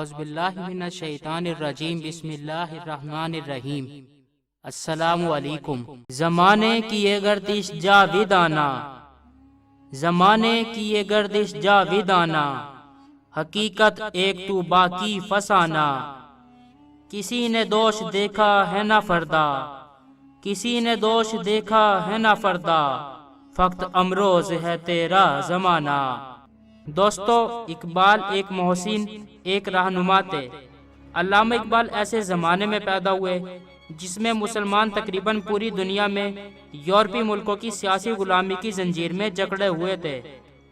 اعوذ باللہ من الشیطان الرجیم بسم اللہ الرحمن الرحیم۔ السلام علیکم۔ زمانے کی یہ گردش جاویدانہ، زمانے کی یہ گردش جاویدانہ، حقیقت ایک تو باقی فسانہ۔ کسی نے دوش دیکھا ہے نہ فردا، کسی نے دوش دیکھا ہے نہ فردا، فقط امروز ہے تیرا زمانہ۔ دوستو، اقبال ایک محسن، ایک رہنما تھے۔ علامہ اقبال ایسے زمانے میں پیدا ہوئے جس میں مسلمان تقریباً پوری دنیا میں یورپی ملکوں کی سیاسی غلامی کی زنجیر میں جکڑے ہوئے تھے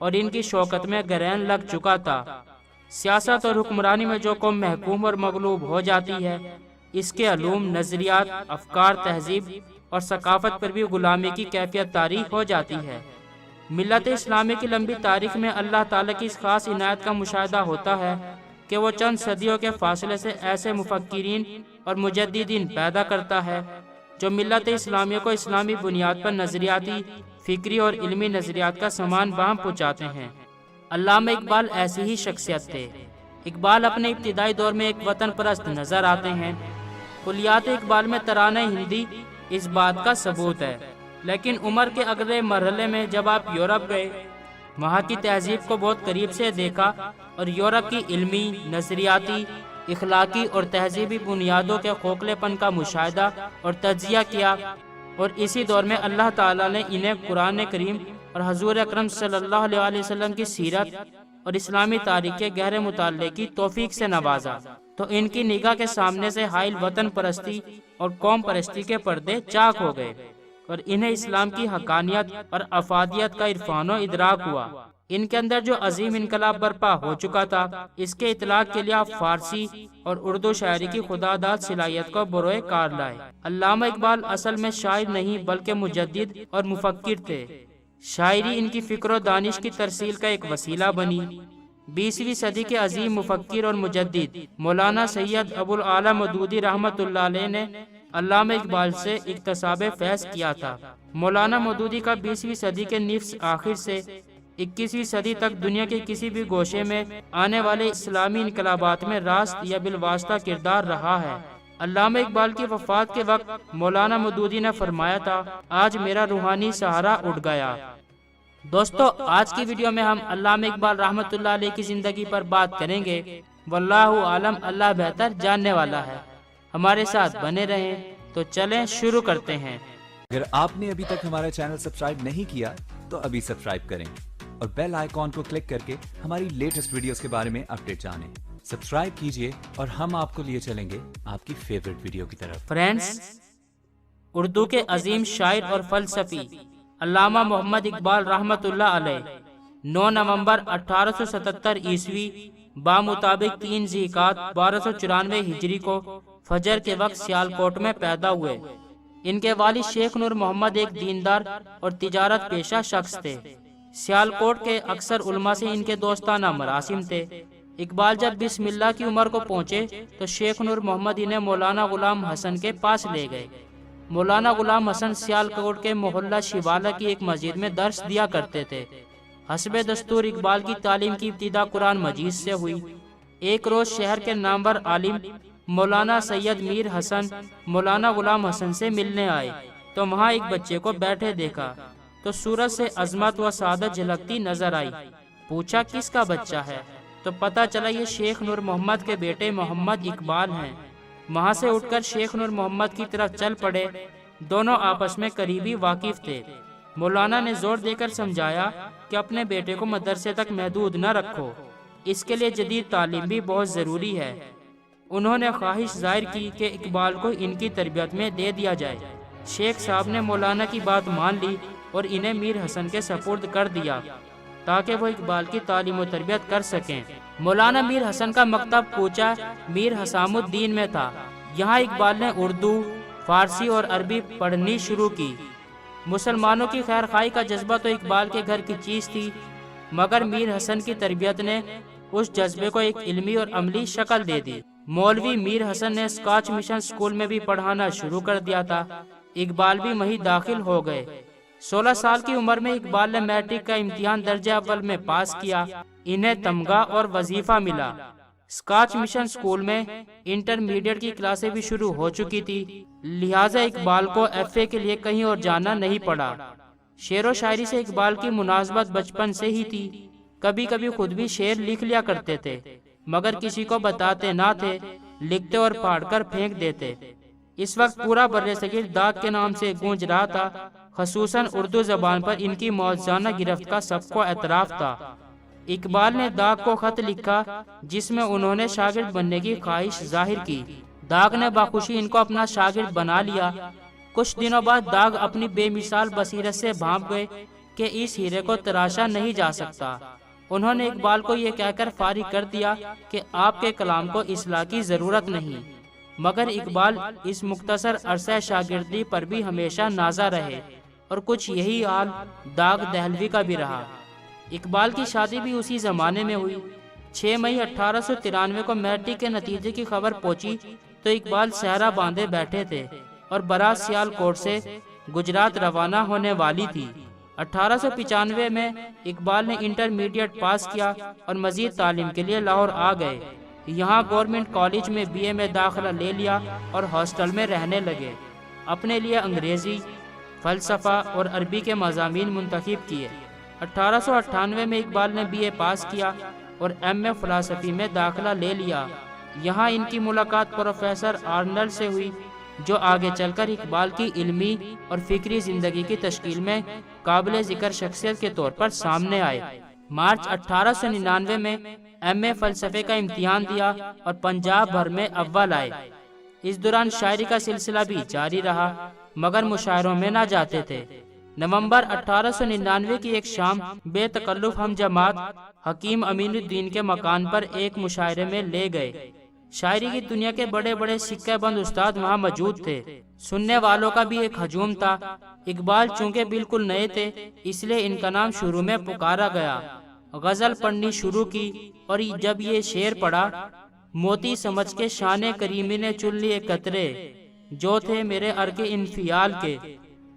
اور ان کی شوکت میں گرہن لگ چکا تھا۔ سیاست اور حکمرانی میں جو قوم محکوم اور مغلوب ہو جاتی ہے، اس کے علوم، نظریات، افکار، تہذیب اور ثقافت پر بھی غلامی کی کیفیت طاری ہو جاتی ہے۔ ملت اسلامی کی لمبی تاریخ میں اللہ تعالیٰ کی اس خاص عنایت کا مشاہدہ ہوتا ہے کہ وہ چند صدیوں کے فاصلے سے ایسے مفکرین اور مجددین پیدا کرتا ہے جو ملت اسلامیہ کو اسلامی بنیاد پر نظریاتی، فکری اور علمی نظریات کا سامان باہم پہنچاتے ہیں۔ علامہ اقبال ایسی ہی شخصیت تھے۔ اقبال اپنے ابتدائی دور میں ایک وطن پرست نظر آتے ہیں۔ کلیات اقبال میں ترانہ ہندی اس بات کا ثبوت ہے، لیکن عمر کے اگلے مرحلے میں جب آپ یورپ گئے، وہاں کی تہذیب کو بہت قریب سے دیکھا اور یورپ کی علمی، نظریاتی، اخلاقی اور تہذیبی بنیادوں کے کھوکھلے پن کا مشاہدہ اور تجزیہ کیا، اور اسی دور میں اللہ تعالیٰ نے انہیں قرآن کریم اور حضور اکرم صلی اللہ علیہ وسلم کی سیرت اور اسلامی تاریخ کے گہرے مطالعے کی توفیق سے نوازا، تو ان کی نگاہ کے سامنے سے حائل وطن پرستی اور قوم پرستی کے پردے چاک ہو گئے اور انہیں اسلام کی حقانیت اور افادیت کا عرفان و ادراک ہوا۔ ان کے اندر جو عظیم انقلاب برپا ہو چکا تھا، اس کے اطلاق کے لیے آپ فارسی اور اردو شاعری کی خداداد صلاحیت کو بروئے کار لائے۔ علامہ اقبال اصل میں شاعر نہیں بلکہ مجدد اور مفکر تھے۔ شاعری ان کی فکر و دانش کی ترسیل کا ایک وسیلہ بنی۔ 20ویں صدی کے عظیم مفکر اور مجدد مولانا سید ابو الاعلی مودودی رحمۃ اللہ علیہ نے علامہ اقبال سے اکتساب فیض کیا تھا۔ مولانا مودودی کا 20ویں صدی کے نصف آخر سے 21ویں صدی تک دنیا کے کسی بھی گوشے میں آنے والے اسلامی انقلابات میں راست یا بالواسطہ کردار رہا ہے۔ علامہ اقبال کی وفات کے وقت مولانا مودودی نے فرمایا تھا، آج میرا روحانی سہارا اٹھ گیا۔ دوستو، آج کی ویڈیو میں ہم علامہ اقبال رحمۃ اللہ علیہ کی زندگی پر بات کریں گے۔ واللہ عالم، اللہ بہتر جاننے والا ہے۔ ہمارے ساتھ بنے رہیں۔ تو چلیں شروع کرتے ہیں۔ اگر آپ نے ابھی تک ہمارا چینل سبسکرائب نہیں کیا تو ابھی سبسکرائب کریں اور بیل آئیکن کو کلک کر کے ہماری لیٹسٹ ویڈیوز کے بارے میں اپڈیٹ جانیں۔ سبسکرائب کیجئے اور ہم آپ کو لیے چلیں گے آپ کی فیورٹ ویڈیو کی طرف۔ فرینڈز، اردو کے عظیم شاعر اور فلسفی علامہ محمد اقبال رحمۃ اللہ علیہ 9 نومبر 1877 عیسوی بامطابق 3 ذی-القعدہ 1294 ہجری کو فجر کے وقت سیالکوٹ میں پیدا ہوئے۔ ان کے والد شیخ نور محمد ایک دیندار اور تجارت پیشہ شخص تھے۔ سیالکوٹ کے اکثر علماء سے ان کے دوستانہ مراسم تھے۔ اقبال جب بسم اللہ کی عمر کو پہنچے تو شیخ نور محمد انہیں مولانا غلام حسن کے پاس لے گئے۔ مولانا غلام حسن سیالکوٹ کے محلہ شیوالہ کی ایک مسجد میں درس دیا کرتے تھے۔ حسب دستور اقبال کی تعلیم کی ابتدا قرآن مجید سے ہوئی۔ ایک روز شہر کے نامور عالم مولانا سید میر حسن مولانا غلام حسن سے ملنے آئے تو وہاں ایک بچے کو بیٹھے دیکھا تو صورت سے عظمت و سعادت جھلکتی نظر آئی۔ پوچھا کس کا بچہ ہے تو پتہ چلا یہ شیخ نور محمد کے بیٹے محمد اقبال ہیں۔ وہاں سے اٹھ کر شیخ نور محمد کی طرف چل پڑے۔ دونوں آپس میں قریبی واقف تھے۔ مولانا نے زور دے کر سمجھایا کہ اپنے بیٹے کو مدرسے تک محدود نہ رکھو، اس کے لیے جدید تعلیم بھی بہت ضروری ہے۔ انہوں نے خواہش ظاہر کی کہ اقبال کو ان کی تربیت میں دے دیا جائے۔ شیخ صاحب نے مولانا کی بات مان لی اور انہیں میر حسن کے سپرد کر دیا تاکہ وہ اقبال کی تعلیم و تربیت کر سکیں۔ مولانا میر حسن کا مکتب کوچہ میر حسام الدین میں تھا۔ یہاں اقبال نے اردو، فارسی اور عربی پڑھنی شروع کی۔ مسلمانوں کی خیر خواہی کا جذبہ تو اقبال کے گھر کی چیز تھی، مگر میر حسن کی تربیت نے اس جذبے کو ایک علمی اور عملی شکل دے دی۔ مولوی میر حسن نے اسکاچ مشن اسکول میں بھی پڑھانا شروع کر دیا تھا۔ اقبال بھی وہیں داخل ہو گئے۔ 16 سال کی عمر میں اقبال نے میٹرک کا امتحان درجہ اول میں پاس کیا۔ انہیں تمغہ اور وظیفہ ملا۔ اسکاچ مشن اسکول میں انٹرمیڈیٹ کی کلاسیں بھی شروع ہو چکی تھی، لہٰذا اقبال کو FA کے لیے کہیں اور جانا نہیں پڑا۔ شعر و شاعری سے اقبال کی مناسبت بچپن سے ہی تھی، کبھی کبھی خود بھی شعر لکھ لیا کرتے تھے، مگر کسی کو بتاتے نہ تھے، لکھتے اور پھاڑ کر پھینک دیتے۔ اس وقت پورا برصغیر داغ کے نام سے گونج رہا تھا، خصوصاً اردو زبان پر ان کی موزانہ گرفت کا سب کو اعتراف تھا۔ اقبال نے داغ کو خط لکھا جس میں انہوں نے شاگرد بننے کی خواہش ظاہر کی۔ داغ نے بخوشی ان کو اپنا شاگرد بنا لیا۔ کچھ دنوں بعد داغ اپنی بے مثال بصیرت سے بھانپ گئے کہ اس ہیرے کو تراشا نہیں جا سکتا۔ انہوں نے اقبال کو یہ کہہ کر فارغ کر دیا کہ آپ کے کلام کو اصلاح کی ضرورت نہیں، مگر اقبال اس مختصر عرصہ شاگردی پر بھی ہمیشہ نازا رہے، اور کچھ یہی حال داغ دہلوی کا بھی رہا۔ اقبال کی شادی بھی اسی زمانے میں ہوئی۔ 6 مئی 1893 کو میٹرک کے نتیجے کی خبر پہنچی تو اقبال صحرا باندھے بیٹھے تھے اور برات سیالکوٹ سے گجرات روانہ ہونے والی تھی۔ 1895 میں اقبال نے انٹرمیڈیٹ پاس کیا اور مزید تعلیم کے لیے لاہور آ گئے۔ یہاں گورنمنٹ کالج میں BA میں داخلہ لے لیا اور ہاسٹل میں رہنے لگے۔ اپنے لیے انگریزی، فلسفہ اور عربی کے مضامین منتخب کیے۔ 1898 میں اقبال نے BA پاس کیا اور MA فلسفی میں داخلہ لے لیا۔ یہاں ان کی ملاقات پروفیسر آرنلڈ سے ہوئی، جو آگے چل کر اقبال کی علمی اور فکری زندگی کی تشکیل میں قابل ذکر شخصیت کے طور پر سامنے آئے۔ مارچ 1899 میں MA فلسفے کا امتحان دیا اور پنجاب بھر میں اول آئے۔ اس دوران شاعری کا سلسلہ بھی جاری رہا، مگر مشاعروں میں نہ جاتے تھے۔ نومبر 1899 کی ایک شام بے تکلف ہم جماعت حکیم امین الدین کے مکان پر ایک مشاعرے میں لے گئے۔ شاعری کی دنیا کے بڑے بڑے سکہ بند استاد وہاں موجود تھے۔ سننے والوں کا بھی ایک ہجوم تھا۔ اقبال چونکہ بالکل نئے تھے، اس لیے ان کا نام شروع میں پکارا گیا۔ غزل پڑھنی شروع کی اور جب یہ شعر پڑھا، موتی سمجھ کے شان کریمی نے چن لیے قطرے، جو تھے میرے ارک انفیال کے،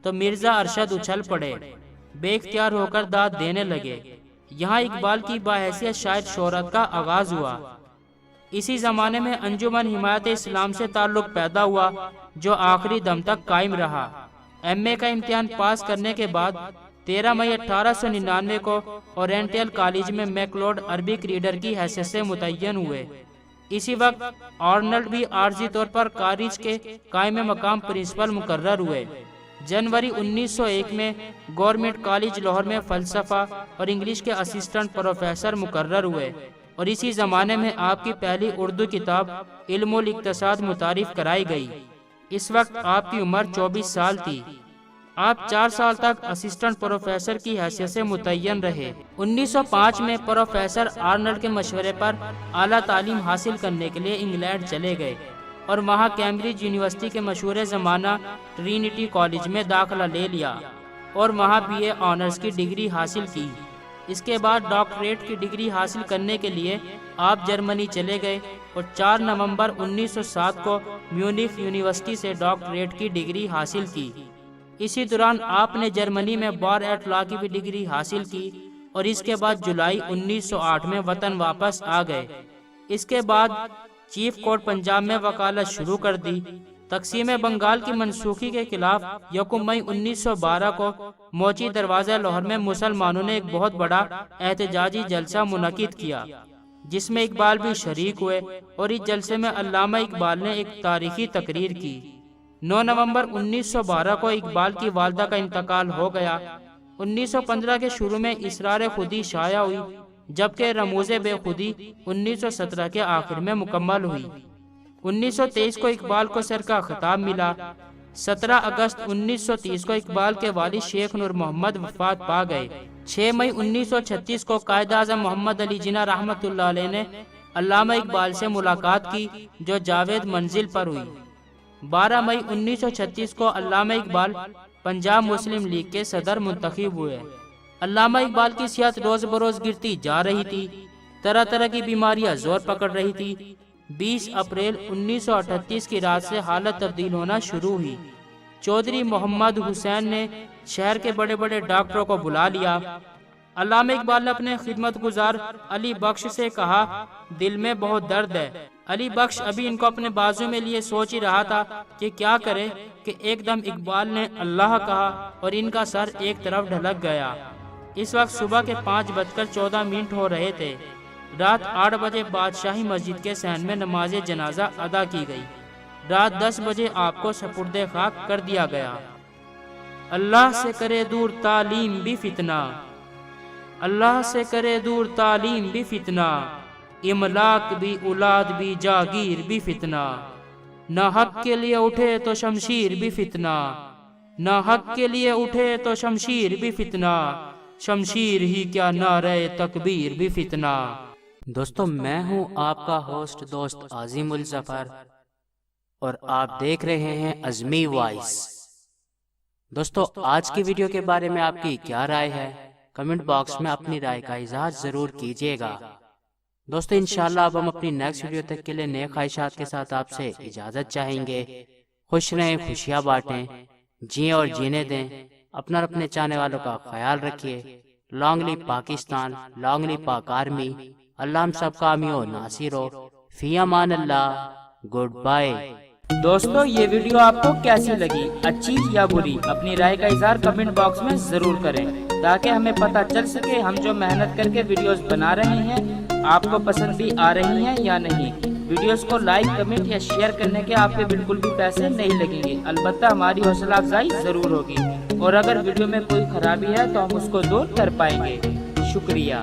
تو مرزا ارشد اچھل پڑے، بے اختیار ہو کر داد دینے لگے۔ یہاں اقبال کی باحیثیت شاعر شہرت کا آغاز ہوا۔ اسی زمانے میں انجمن حمایت اسلام سے تعلق پیدا ہوا، جو آخری دم تک قائم رہا۔ MA کا امتحان پاس کرنے کے بعد 13 مئی 1899 کو اورینٹل کالج میں میکلوڈ عربک ریڈر کی حیثیت سے متعین ہوئے۔ اسی وقت آرنلڈ بھی عارضی طور پر کالج کے قائم مقام پرنسپل مقرر ہوئے۔ جنوری 1901 میں گورنمنٹ کالج لاہور میں فلسفہ اور انگلش کے اسسٹنٹ پروفیسر مقرر ہوئے، اور اسی زمانے میں آپ کی پہلی اردو کتاب علم الاقتصاد متعارف کرائی گئی۔ اس وقت آپ کی عمر 24 سال تھی۔ آپ 4 سال تک اسسٹنٹ پروفیسر کی حیثیت سے متعین رہے۔ 1905 میں پروفیسر آرنلڈ کے مشورے پر اعلیٰ تعلیم حاصل کرنے کے لیے انگلینڈ چلے گئے اور وہاں کیمبرج یونیورسٹی کے مشہور زمانہ ٹرینٹی کالج میں داخلہ لے لیا اور وہاں BA آنرز کی ڈگری حاصل کی۔ اس کے بعد ڈاکٹریٹ کی ڈگری حاصل کرنے کے لیے آپ جرمنی چلے گئے اور 4 نومبر 1907 کو میونخ یونیورسٹی سے ڈاکٹریٹ کی ڈگری حاصل کی۔ اسی دوران آپ نے جرمنی میں بار ایٹ لا کی بھی ڈگری حاصل کی اور اس کے بعد جولائی 1908 میں وطن واپس آ گئے۔ اس کے بعد چیف کورٹ پنجاب میں وکالت شروع کر دی۔ تقسیم بنگال کی منسوخی کے خلاف 1 مئی 1912 کو موچی دروازہ لاہور میں مسلمانوں نے ایک بہت بڑا احتجاجی جلسہ منعقد کیا، جس میں اقبال بھی شریک ہوئے، اور اس جلسے میں علامہ اقبال نے ایک تاریخی تقریر کی۔ 9 نومبر 1912 کو اقبال کی والدہ کا انتقال ہو گیا۔ 1915 کے شروع میں اسرار خودی شائع ہوئی، جبکہ رموز بے خودی 1917 کے آخر میں مکمل ہوئی۔ 1923 کو اقبال کو سر کا خطاب ملا۔ 17 اگست 1930 کو اقبال کے والد شیخ نور محمد وفات پا گئے۔ 6 مئی 1936 کو قائد اعظم محمد علی جناح رحمۃ اللہ علیہ نے علامہ اقبال سے ملاقات کی، جو جاوید منزل پر ہوئی۔ 12 مئی 1936 کو علامہ اقبال پنجاب مسلم لیگ کے صدر منتخب ہوئے۔ علامہ اقبال کی صحت روز بروز گرتی جا رہی تھی، طرح طرح کی بیماریاں زور پکڑ رہی تھی۔ 20 اپریل 1938 کی رات سے حالت تبدیل ہونا شروع ہوئی۔ چودھری محمد حسین نے شہر کے بڑے بڑے ڈاکٹروں کو بلا لیا۔ علامہ اقبال نے اپنے خدمت گزار علی بخش سے کہا دل میں بہت درد ہے۔ علی بخش ابھی ان کو اپنے بازو میں لیے سوچ ہی رہا تھا کہ کیا کرے کہ ایک دم اقبال نے اللہ کہا اور ان کا سر ایک طرف ڈھلک گیا۔ اس وقت صبح کے 5:14 ہو رہے تھے۔ رات 8 بجے بادشاہی مسجد کے صحن میں نماز جنازہ ادا کی گئی۔ رات 10 بجے آپ کو سپرد خاک کر دیا گیا۔ اللہ سے کرے دور تعلیم بھی فتنہ، اللہ سے کرے دور تعلیم بھی فتنہ، املاک بھی اولاد بھی جاگیر بھی فتنہ، نہ حق کے لیے اٹھے تو شمشیر بھی فتنہ، نہ حق کے لیے اٹھے تو شمشیر بھی فتنہ، شمشیر ہی کیا نعرہ تکبیر بھی فتنہ۔ دوستو میں ہوں آپ کا ہوسٹ دوست عظیم الظفر اور آپ دیکھ رہے ہیں عظمی وائس۔ دوستو آج کی ویڈیو کے بارے میں آپ کی کیا رائے ہے؟ کمنٹ باکس میں اپنی رائے کا اظہار ضرور کیجیے گا۔ دوستو انشاءاللہ اب ہم اپنی نیکسٹ ویڈیو تک کے لیے نئے خواہشات کے ساتھ آپ سے اجازت چاہیں گے۔ خوش رہیں، خوشیاں بانٹیں، جئیں اور جینے دیں، اپنا اور اپنے چاہنے والوں کا خیال رکھیے۔ لانگ لی پاکستان، لانگ لی پاک آرمی، اللہ ہم سب کا حامی و ناصر ہو۔ فی امان اللہ، گڈ بائے۔ دوستو یہ ویڈیو آپ کو کیسی لگی، اچھی یا بری؟ اپنی رائے کا اظہار کمنٹ باکس میں ضرور کریں تاکہ ہمیں پتہ چل سکے ہم جو محنت کر کے ویڈیوز بنا رہے ہیں آپ کو پسند بھی آ رہی ہیں یا نہیں۔ ویڈیوز کو لائک، کمنٹ یا شیئر کرنے کے آپ کے بالکل بھی پیسے نہیں لگیں گے، البتہ ہماری حوصلہ افزائی ضرور ہوگی، اور اگر ویڈیو میں کوئی خرابی ہے تو ہم اس کو دور کر پائیں گے۔ شکریہ۔